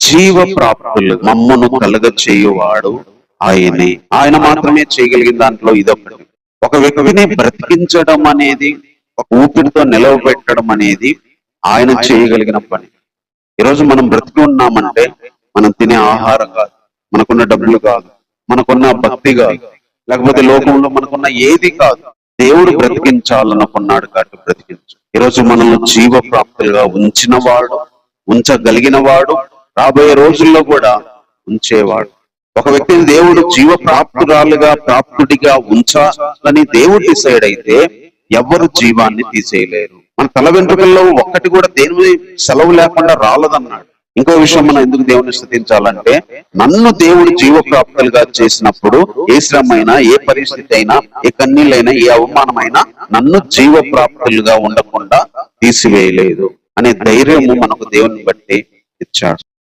జీవ ప్రాప్తులు మమ్మను కలగ చేయువాడు ఆయనే. ఆయన మాత్రమే చేయగలిగిన దాంట్లో ఇదొకటి. ఒక వ్యక్తిని బ్రతికించడం అనేది, ఒక ఊపిరితో నిలవబెట్టడం అనేది ఆయన చేయగలిగిన పని. ఈరోజు మనం బ్రతికి ఉన్నామంటే మనం తినే ఆహారం కాదు, మనకున్న డబ్బులు కాదు, మనకున్న భక్తి కాదు, లేకపోతే లోకంలో మనకున్న ఏది కాదు. దేవుడు బ్రతికించాలనుకున్నాడు కాబట్టి బ్రతికించు. ఈరోజు మనల్ని జీవ ప్రాప్తులుగా ఉంచిన వాడు, ఉంచగలిగిన వాడు, రాబోయే రోజుల్లో కూడా ఉంచేవాడు. ఒక వ్యక్తిని దేవుడు జీవ ప్రాప్తురాలుగా, ప్రాప్తుడిగా ఉంచాలని దేవుడు డిసైడ్ అయితే ఎవరు జీవాన్ని తీసేయలేరు. మన తల వెంట్రుకల్లో ఒక్కటి కూడా దేని సెలవు లేకుండా రాలదన్నాడు. ఇంకో విషయం మనం ఎందుకు దేవుని స్తుతించాలంటే, నన్ను దేవుడు జీవ ప్రాప్తులుగా చేసినప్పుడు ఏ శ్రమైనా, ఏ పరిస్థితి అయినా, ఏ కన్నీళ్ళైనా, ఏ అవమానమైనా నన్ను జీవ ప్రాప్తులుగా ఉండకుండా తీసివేయలేదు అనే ధైర్యము మనకు దేవుని బట్టి ఇచ్చాడు.